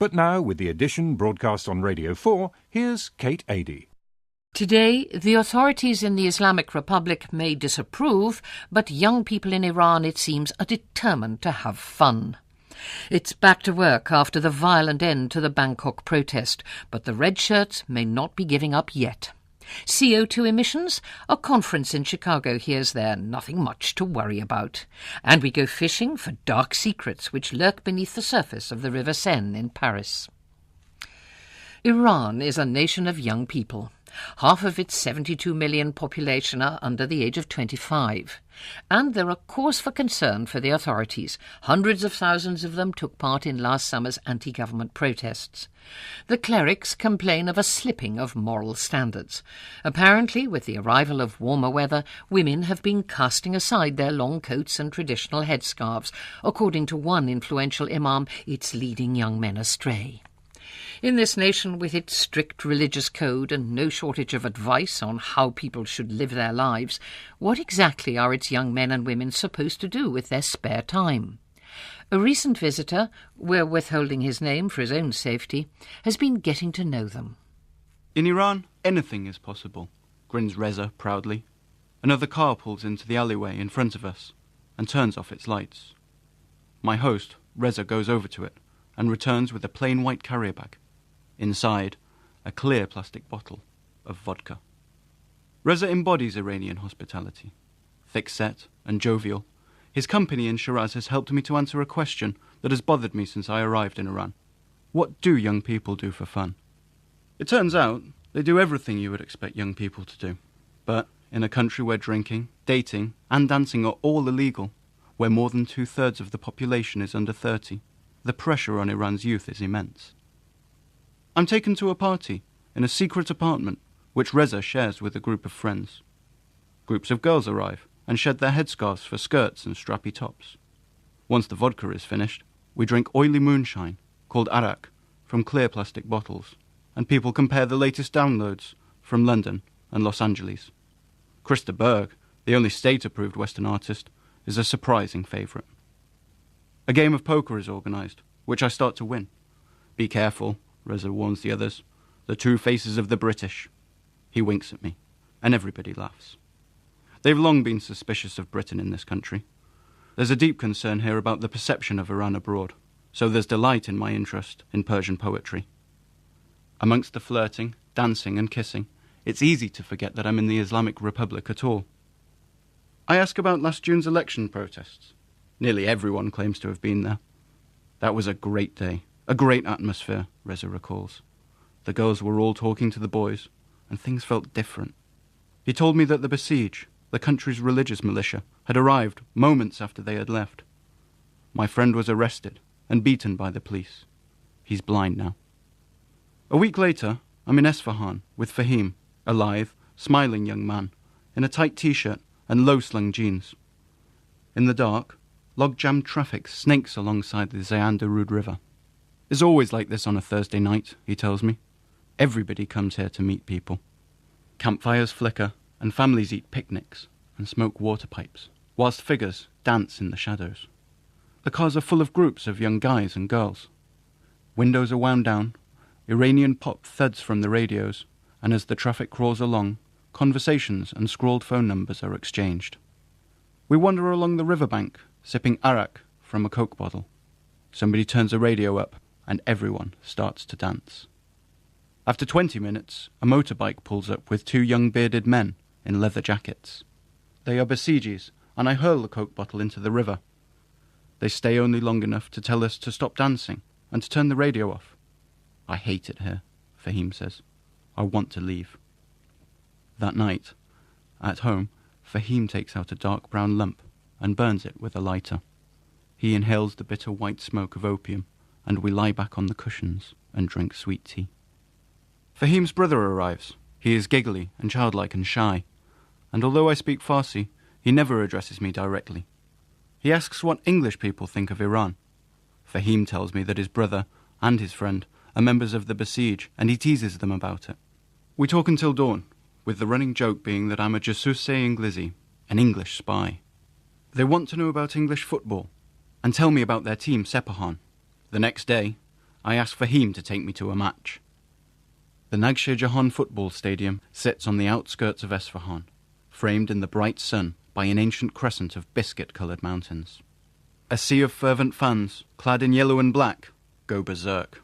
But now, with the edition broadcast on Radio 4, here's Kate Adie. Today, the authorities in the Islamic Republic may disapprove, but young people in Iran, it seems, are determined to have fun. It's back to work after the violent end to the Bangkok protest, but the red shirts may not be giving up yet. CO2 emissions? A conference in Chicago here's there, nothing much to worry about. And we go fishing for dark secrets which lurk beneath the surface of the River Seine in Paris. Iran is a nation of young people. Half of its 72 million population are under the age of 25. And they're a cause for concern for the authorities. Hundreds of thousands of them took part in last summer's anti-government protests. The clerics complain of a slipping of moral standards. Apparently, with the arrival of warmer weather, women have been casting aside their long coats and traditional headscarves. According to one influential imam, it's leading young men astray. In this nation, with its strict religious code and no shortage of advice on how people should live their lives, what exactly are its young men and women supposed to do with their spare time? A recent visitor, we're withholding his name for his own safety, has been getting to know them. In Iran, anything is possible, grins Reza proudly. Another car pulls into the alleyway in front of us and turns off its lights. My host, Reza, goes over to it and returns with a plain white carrier bag. Inside, a clear plastic bottle of vodka. Reza embodies Iranian hospitality. Thick-set and jovial, his company in Shiraz has helped me to answer a question that has bothered me since I arrived in Iran. What do young people do for fun? It turns out they do everything you would expect young people to do. But in a country where drinking, dating and dancing are all illegal, where more than 2/3 of the population is under 30, the pressure on Iran's youth is immense. I'm taken to a party in a secret apartment which Reza shares with a group of friends. Groups of girls arrive and shed their headscarves for skirts and strappy tops. Once the vodka is finished, we drink oily moonshine, called arak, from clear plastic bottles, and people compare the latest downloads from London and Los Angeles. Krista Berg, the only state-approved Western artist, is a surprising favourite. A game of poker is organised, which I start to win. Be careful, Reza warns the others. The two faces of the British. He winks at me, and everybody laughs. They've long been suspicious of Britain in this country. There's a deep concern here about the perception of Iran abroad, so there's delight in my interest in Persian poetry. Amongst the flirting, dancing and kissing, it's easy to forget that I'm in the Islamic Republic at all. I ask about last June's election protests. Nearly everyone claims to have been there. That was a great day. A great atmosphere, Reza recalls. The girls were all talking to the boys, and things felt different. He told me that the Besiege, the country's religious militia, had arrived moments after they had left. My friend was arrested and beaten by the police. He's blind now. A week later, I'm in Esfahan with Fahim, a lithe, smiling young man, in a tight t-shirt and low-slung jeans. In the dark, log-jammed traffic snakes alongside the Zayan Darood River. It's always like this on a Thursday night, he tells me. Everybody comes here to meet people. Campfires flicker, and families eat picnics and smoke water pipes, whilst figures dance in the shadows. The cars are full of groups of young guys and girls. Windows are wound down, Iranian pop thuds from the radios, and as the traffic crawls along, conversations and scrawled phone numbers are exchanged. We wander along the riverbank, sipping arak from a Coke bottle. Somebody turns the radio up, and everyone starts to dance. After 20 minutes, a motorbike pulls up with two young bearded men in leather jackets. They are Besiegis, and I hurl the Coke bottle into the river. They stay only long enough to tell us to stop dancing and to turn the radio off. I hate it here, Fahim says. I want to leave. That night, at home, Fahim takes out a dark brown lump and burns it with a lighter. He inhales the bitter white smoke of opium, and we lie back on the cushions and drink sweet tea. Fahim's brother arrives. He is giggly and childlike and shy, and although I speak Farsi, he never addresses me directly. He asks what English people think of Iran. Fahim tells me that his brother and his friend are members of the Besiege, and he teases them about it. We talk until dawn, with the running joke being that I'm a jasouse inglisi, an English spy. They want to know about English football, and tell me about their team Sepahan. The next day, I ask Fahim to take me to a match. The Nagshe Jahan football stadium sits on the outskirts of Esfahan, framed in the bright sun by an ancient crescent of biscuit-coloured mountains. A sea of fervent fans, clad in yellow and black, go berserk.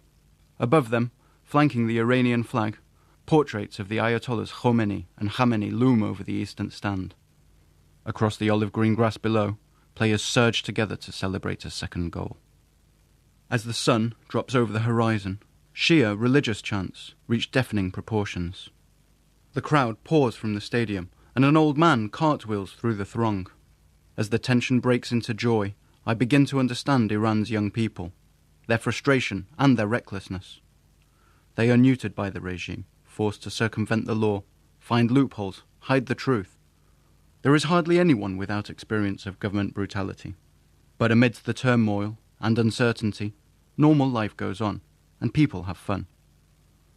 Above them, flanking the Iranian flag, portraits of the Ayatollahs Khomeini and Khamenei loom over the eastern stand. Across the olive-green grass below, players surge together to celebrate a second goal. As the sun drops over the horizon, Shia religious chants reach deafening proportions. The crowd pours from the stadium, and an old man cartwheels through the throng. As the tension breaks into joy, I begin to understand Iran's young people, their frustration and their recklessness. They are neutered by the regime, forced to circumvent the law, find loopholes, hide the truth. There is hardly anyone without experience of government brutality. But amidst the turmoil and uncertainty, normal life goes on, and people have fun.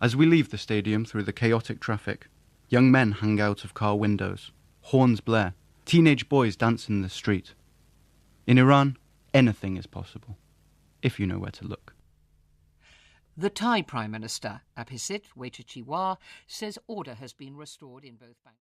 As we leave the stadium through the chaotic traffic, young men hang out of car windows, horns blare, teenage boys dance in the street. In Iran, anything is possible, if you know where to look. The Thai Prime Minister, Abhisit Wejtachiwar, says order has been restored in both banks.